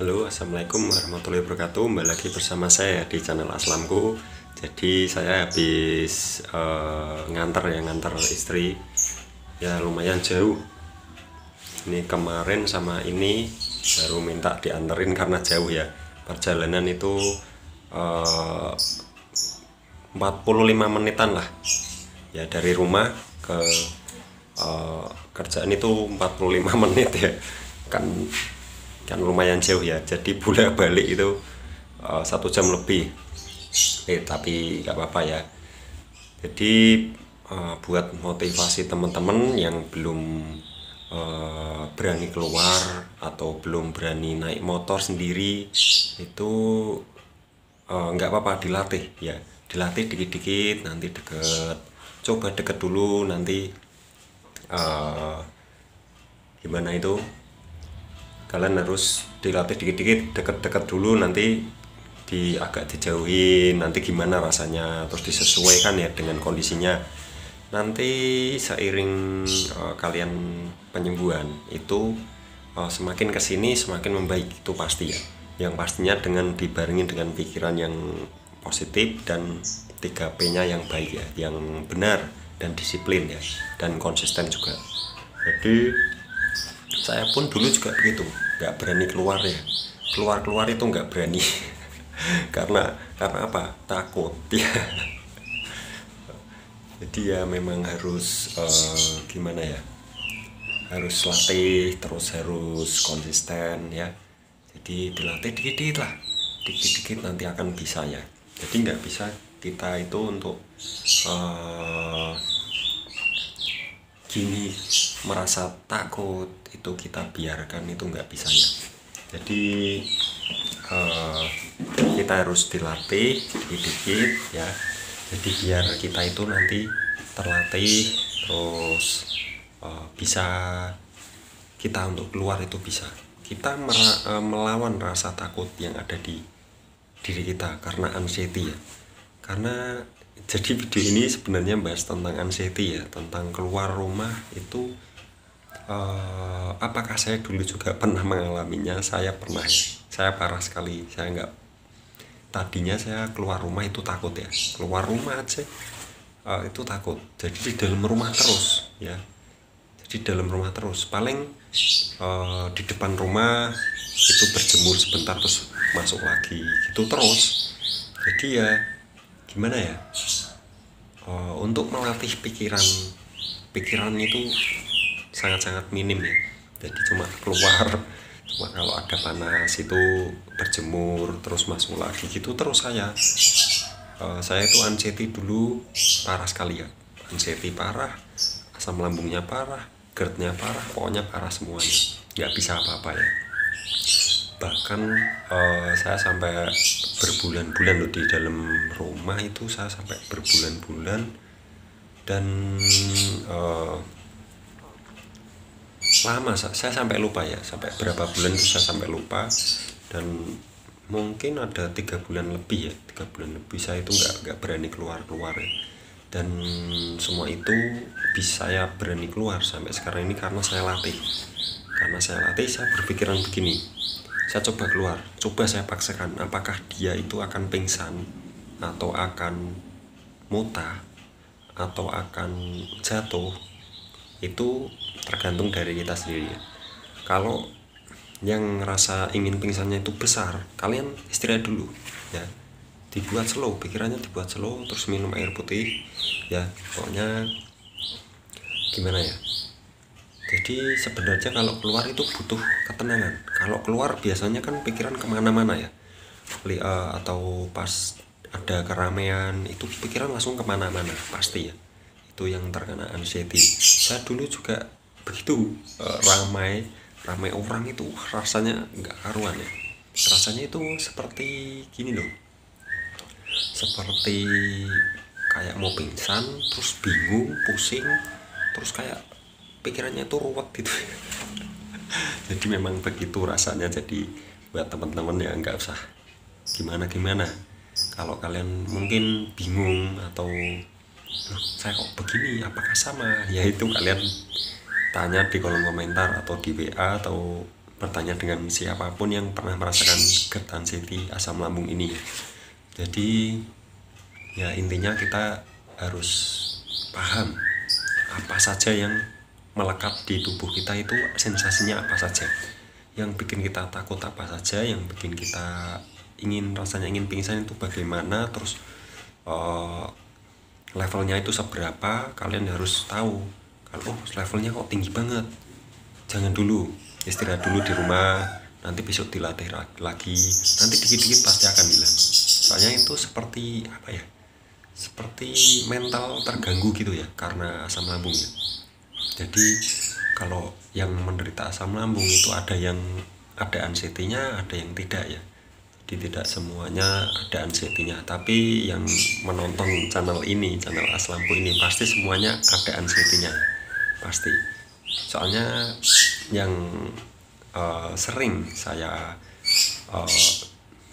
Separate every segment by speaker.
Speaker 1: Halo, assalamualaikum warahmatullahi wabarakatuh. Kembali lagi bersama saya di channel Aslamku. Jadi saya habis ngantar istri, ya lumayan jauh. Ini kemarin sama ini baru minta dianterin karena jauh ya. Perjalanan itu 45 menitan lah. Ya dari rumah ke kerjaan itu 45 menit ya. Kan lumayan jauh ya, jadi bolak balik itu 1 jam lebih, tapi nggak apa-apa ya. Jadi buat motivasi teman-teman yang belum berani keluar atau belum berani naik motor sendiri, itu nggak apa-apa, dilatih ya, dilatih dikit-dikit, nanti deket, coba deket dulu, nanti gimana itu, kalian harus dilatih dikit-dikit, deket-deket dulu, nanti agak dijauhin, nanti gimana rasanya, terus disesuaikan ya dengan kondisinya. Nanti seiring kalian penyembuhan itu semakin kesini semakin membaik, itu pasti ya. Yang pastinya dengan dibarengin dengan pikiran yang positif dan 3P-nya yang baik ya, yang benar dan disiplin ya, dan konsisten juga. Jadi saya pun dulu juga begitu, nggak berani keluar ya, keluar itu nggak berani karena apa, takut ya. Jadi ya memang harus gimana ya, harus latih, terus harus konsisten ya. Jadi dilatih dikit-dikit lah, dikit-dikit nanti akan bisa ya. Jadi nggak bisa kita itu untuk gini merasa takut itu kita biarkan, itu nggak bisa ya. Jadi kita harus dilatih dikit-dikit ya. Jadi biar kita itu nanti terlatih, terus bisa kita untuk keluar itu bisa. Kita melawan rasa takut yang ada di diri kita karena anxiety ya. Karena jadi video ini sebenarnya bahas tentang anxiety ya, tentang keluar rumah itu. Apakah saya dulu juga pernah mengalaminya? Saya pernah ya. Saya parah sekali. Tadinya saya keluar rumah itu takut ya, keluar rumah aja itu takut. Jadi di dalam rumah terus ya, jadi dalam rumah terus, paling di depan rumah itu berjemur sebentar terus masuk lagi gitu terus. Jadi ya gimana ya, untuk melatih pikiran itu sangat-sangat minim ya. Jadi cuma keluar, cuma kalau ada panas itu berjemur terus masuk lagi gitu terus. Saya itu anxiety dulu parah sekali ya, anxiety parah, asam lambungnya parah, GERD-nya parah, pokoknya parah semuanya, nggak bisa apa-apa ya. Bahkan saya sampai berbulan-bulan loh di dalam rumah itu, saya sampai berbulan-bulan. Dan lama saya sampai lupa ya, sampai berapa bulan itu saya sampai lupa. Dan mungkin ada 3 bulan lebih ya, 3 bulan lebih saya itu nggak berani keluar ya. Dan semua itu bisa saya berani keluar sampai sekarang ini karena saya latih. Saya berpikiran begini, saya coba keluar, coba saya paksakan, apakah dia itu akan pingsan atau akan muntah atau akan jatuh, itu tergantung dari kita sendiri ya. Kalau yang rasa ingin pingsannya itu besar, kalian istirahat dulu ya, dibuat slow, pikirannya dibuat slow, terus minum air putih ya. Pokoknya gimana ya, jadi sebenarnya kalau keluar itu butuh ketenangan. Kalau keluar biasanya kan pikiran kemana-mana ya, atau pas ada keramaian itu pikiran langsung kemana-mana pasti ya. Itu yang terkena anxiety. Saya dulu juga begitu, ramai orang itu rasanya nggak karuan ya. Rasanya itu seperti gini loh, seperti kayak mau pingsan, terus bingung, pusing, terus kayak pikirannya itu ruwet gitu. Jadi memang begitu rasanya. Jadi buat teman-teman ya nggak usah gimana-gimana. Kalau kalian mungkin bingung atau saya kok begini, apakah sama ya, itu kalian tanya di kolom komentar atau di WA atau bertanya dengan siapapun yang pernah merasakan GERD anxiety asam lambung ini. Jadi ya intinya kita harus paham apa saja yang melekat di tubuh kita itu sensasinya apa saja, yang bikin kita takut apa saja, yang bikin kita rasanya ingin pingsan itu bagaimana, terus levelnya itu seberapa. Kalian harus tahu kalau levelnya kok tinggi banget, jangan dulu, istirahat dulu di rumah, nanti besok dilatih lagi, nanti dikit-dikit pasti akan hilang. Soalnya itu seperti apa ya, seperti mental terganggu gitu ya karena asam lambung ya. Jadi kalau yang menderita asam lambung itu ada anxiety-nya, ada yang tidak ya. Jadi tidak semuanya ada anxiety-nya, tapi yang menonton channel As Lampu ini pasti semuanya ada anxiety-nya, pasti. Soalnya yang sering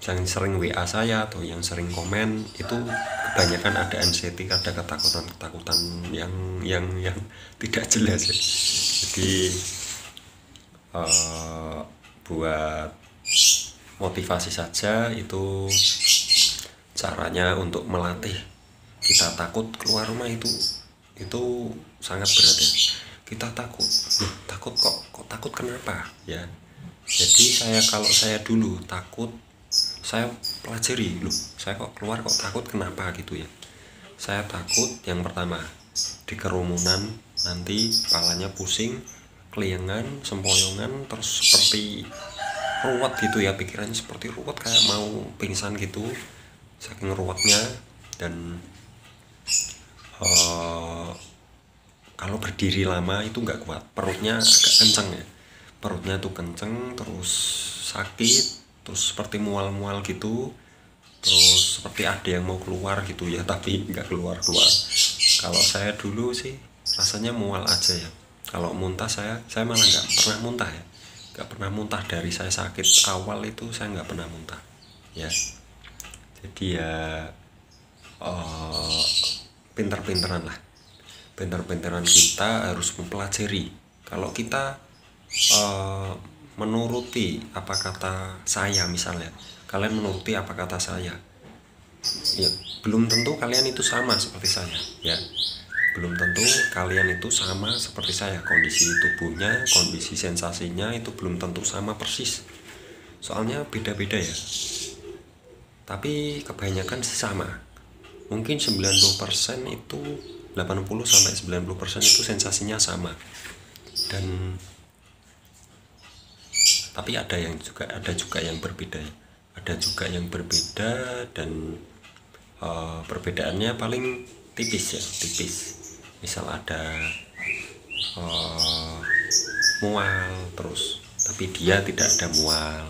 Speaker 1: sering WA saya atau yang sering komen itu kebanyakan ada anxiety, ada ketakutan yang tidak jelas ya. Jadi buat motivasi saja, itu caranya untuk melatih kita takut keluar rumah itu sangat berat ya. Kita takut kok takut kenapa ya. Jadi kalau saya dulu takut, saya pelajari saya kok keluar kok takut kenapa gitu ya. Saya takut yang pertama di kerumunan, nanti kepalanya pusing, keliengan, sempoyongan, terus seperti ruwet gitu ya, pikirannya seperti ruwet kayak mau pingsan gitu saking ruwetnya. Dan kalau berdiri lama itu nggak kuat, perutnya agak kenceng ya, perutnya tuh kenceng, terus sakit, terus seperti mual-mual gitu, terus seperti ada yang mau keluar gitu ya, tapi nggak keluar. Kalau saya dulu sih rasanya mual aja ya. Kalau muntah saya malah nggak pernah muntah ya, nggak pernah muntah dari saya sakit awal itu, saya nggak pernah muntah ya. Jadi ya pinter-pinteran kita harus mempelajari. Kalau kita menuruti apa kata saya, misalnya kalian menuruti apa kata saya ya, belum tentu kalian itu sama seperti saya ya, belum tentu kalian itu sama seperti saya. Kondisi tubuhnya, kondisi sensasinya itu belum tentu sama persis, soalnya beda-beda ya. Tapi kebanyakan sih sama, mungkin 90% itu, 80-90% itu sensasinya sama. Dan tapi ada juga yang berbeda, dan perbedaannya paling tipis. Misal ada mual terus, tapi dia tidak ada mual,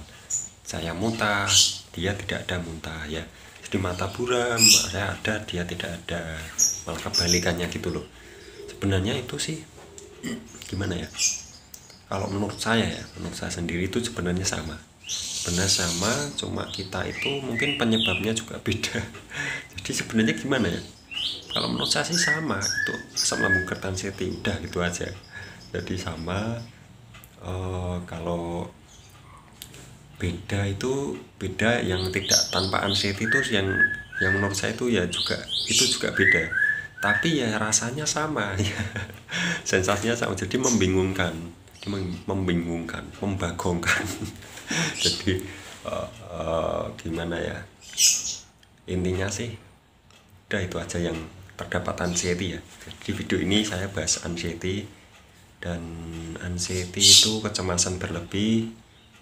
Speaker 1: saya muntah, dia tidak ada muntah ya. Jadi mata buram, saya ada, dia tidak ada, malah kebalikannya gitu loh. Sebenarnya itu sih gimana ya, kalau menurut saya sendiri itu sebenarnya sama, cuma kita itu mungkin penyebabnya juga beda. Jadi sebenarnya gimana ya, kalau menurut saya sih sama, itu asam lambung GERD anxiety, udah gitu aja. Jadi sama. Kalau beda yang tidak tanpa anxiety itu yang menurut saya itu juga beda, tapi ya rasanya sama ya. Sensasinya sama, jadi membagongkan. Jadi gimana ya, intinya sih udah itu aja yang terdapat anxiety ya. Di video ini saya bahas anxiety, dan anxiety itu kecemasan berlebih,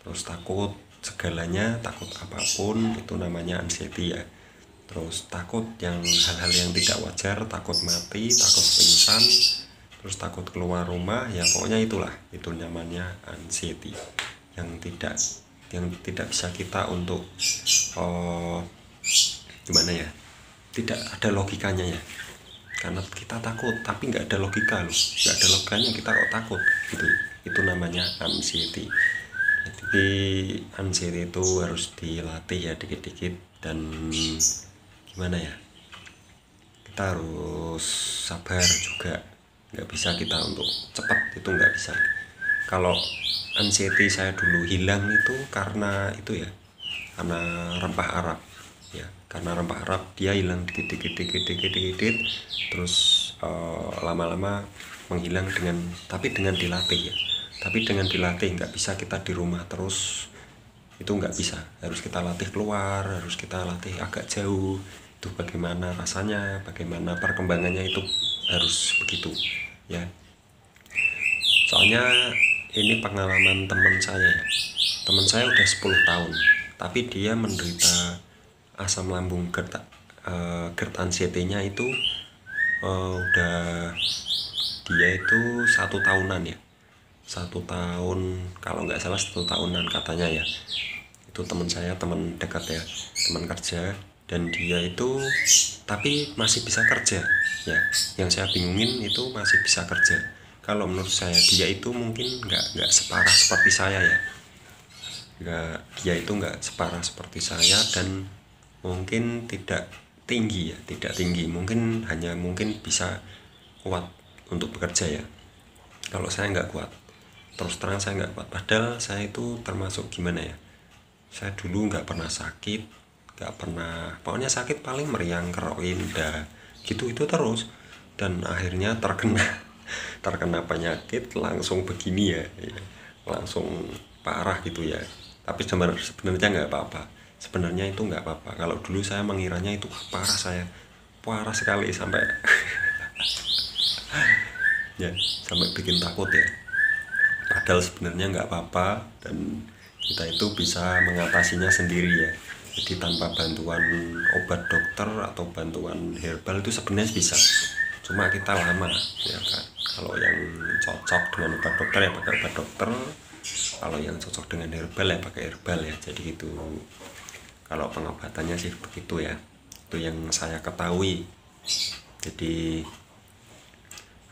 Speaker 1: terus takut segalanya, takut apapun itu namanya anxiety ya. Terus takut hal-hal yang tidak wajar, takut mati, takut pingsan, terus takut keluar rumah ya, pokoknya itu namanya anxiety, yang tidak bisa kita untuk gimana ya, tidak ada logikanya ya, karena kita takut tapi nggak ada logikanya, kita kok takut gitu. Itu namanya anxiety. Jadi anxiety itu harus dilatih ya dikit-dikit, dan gimana ya, kita harus sabar juga, nggak bisa kita untuk cepat, itu nggak bisa. Kalau anxiety saya dulu hilang itu karena itu ya, karena rempah Arab ya, karena rempah Arab dia hilang dikit, terus lama-lama menghilang tapi dengan dilatih ya, tapi dengan dilatih, nggak bisa kita di rumah terus, itu nggak bisa, harus kita latih keluar, harus kita latih agak jauh, itu bagaimana rasanya, bagaimana perkembangannya, itu harus begitu ya. Soalnya ini pengalaman teman saya ya, teman saya udah 10 tahun tapi dia menderita asam lambung GERD anxiety-nya itu udah, dia itu 1 tahunan ya, 1 tahun kalau nggak salah, 1 tahunan katanya ya. Itu teman saya, teman dekat ya, teman kerja, dan dia itu tapi masih bisa kerja ya. Yang saya bingungin itu masih bisa kerja. Kalau menurut saya dia itu mungkin nggak separah seperti saya ya, dia itu nggak separah seperti saya, dan mungkin tidak tinggi ya, tidak tinggi, mungkin bisa kuat untuk bekerja ya. Kalau saya nggak kuat, terus terang saya nggak kuat. Padahal saya itu termasuk gimana ya, saya dulu nggak pernah sakit, nggak pernah, pokoknya sakit paling meriang, kerokin, dah gitu itu terus, dan akhirnya terkena penyakit langsung begini ya, langsung parah gitu ya. Tapi sebenarnya nggak apa-apa, sebenarnya itu nggak apa-apa. Kalau dulu saya mengiranya itu parah, saya parah sekali sampai ya, sampai bikin takut ya. Padahal sebenarnya nggak apa-apa, dan kita itu bisa mengatasinya sendiri ya. Jadi tanpa bantuan obat dokter atau bantuan herbal itu sebenarnya bisa, cuma kita lama ya kan. Kalau yang cocok dengan obat dokter ya pakai obat dokter, kalau yang cocok dengan herbal ya pakai herbal ya. Jadi itu kalau pengobatannya sih begitu ya, itu yang saya ketahui. Jadi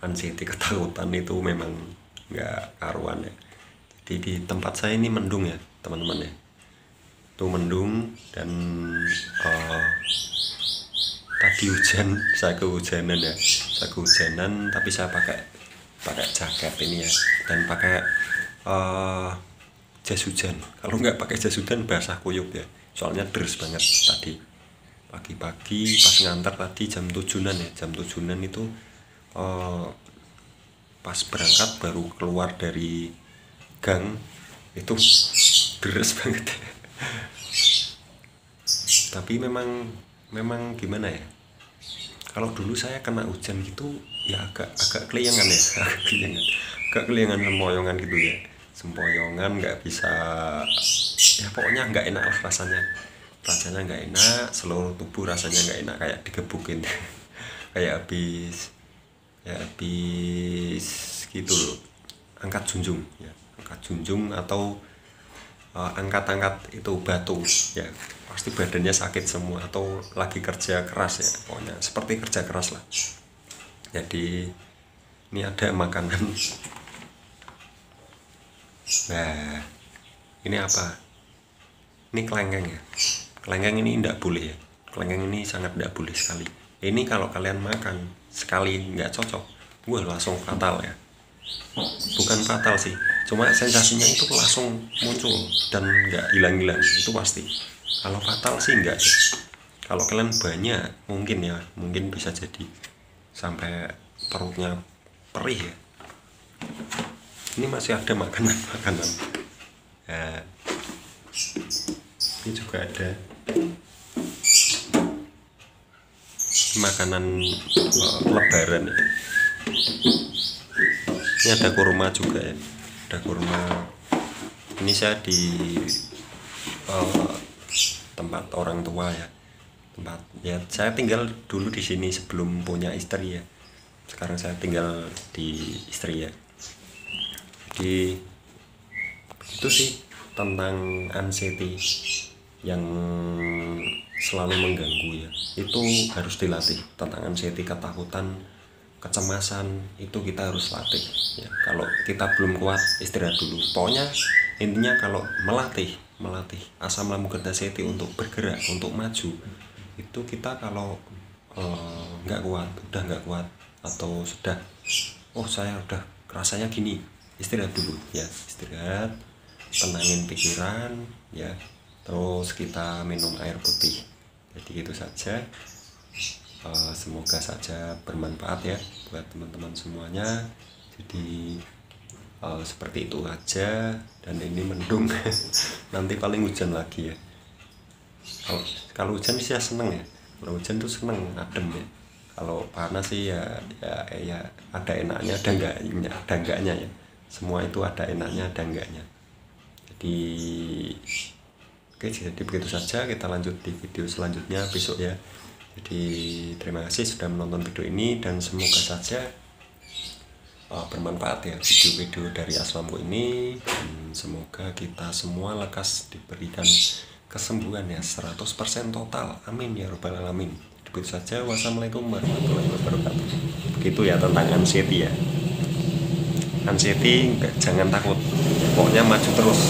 Speaker 1: anxiety, ketakutan itu memang nggak karuan ya. Jadi di tempat saya ini mendung ya teman-teman ya, itu mendung, dan tadi hujan, saya kehujanan ya, tapi saya pakai jaket ini ya, dan pakai jas hujan. Kalau nggak pakai jas hujan basah kuyup ya, soalnya deres banget tadi pagi-pagi pas ngantar tadi jam 7-an ya, jam 7-an itu pas berangkat baru keluar dari gang itu deres banget. Tapi memang gimana ya, kalau dulu saya kena hujan gitu ya agak keliangan ya, agak keliangan sempoyongan gitu ya, sempoyongan, nggak bisa ya, pokoknya nggak enak lah rasanya nggak enak, seluruh tubuh rasanya nggak enak, kayak digebukin kayak habis gitu loh, angkat junjung atau angkat itu batu ya, pasti badannya sakit semua, atau lagi kerja keras ya, pokoknya seperti kerja keras lah. Jadi ini ada makanan, nah ini apa, ini kelengkeng ya, kelengkeng ini tidak boleh ya, kelengkeng ini sangat tidak boleh sekali. Ini kalau kalian makan sekali nggak cocok, langsung fatal ya. Bukan fatal sih, cuma sensasinya itu langsung muncul dan nggak hilang-hilang, itu pasti. Kalau fatal sih enggak ya. Kalau kalian banyak mungkin bisa jadi sampai perutnya perih ya. Ini masih ada makanan ya, ini juga ada makanan lebaran ya. Ini ada kurma juga ya, ada kurma. Ini saya di tempat orang tua ya, saya tinggal dulu di sini sebelum punya istri ya, sekarang saya tinggal di istri ya. Jadi itu sih tentang anxiety yang selalu mengganggu ya, itu harus dilatih. Tentang anxiety, ketakutan, kecemasan, itu kita harus latih ya. Kalau kita belum kuat, istirahat dulu. Pokoknya intinya kalau melatih asam lambung anxiety untuk bergerak, untuk maju, itu kita kalau udah nggak kuat, atau sudah saya udah rasanya gini, istirahat dulu ya, istirahat, tenangin pikiran ya, terus kita minum air putih. Jadi itu saja. Semoga saja bermanfaat ya buat teman-teman semuanya. Jadi seperti itu aja. Dan ini mendung nanti paling hujan lagi ya. Kalau hujan sih ya seneng ya, kalau hujan tuh seneng, adem ya. Kalau panas sih ya ada enaknya ada enggaknya ya. Semua itu ada enaknya ada enggaknya. Jadi oke, jadi begitu saja, kita lanjut di video selanjutnya besok ya. Jadi terima kasih sudah menonton video ini, dan semoga saja bermanfaat ya video-video dari Aslamku ini, dan semoga kita semua lekas diberikan kesembuhan ya 100% total, amin ya robbal alamin. Begitu saja, wassalamualaikum warahmatullahi wabarakatuh. Begitu ya tentang anxiety ya. Anxiety jangan takut, pokoknya maju terus.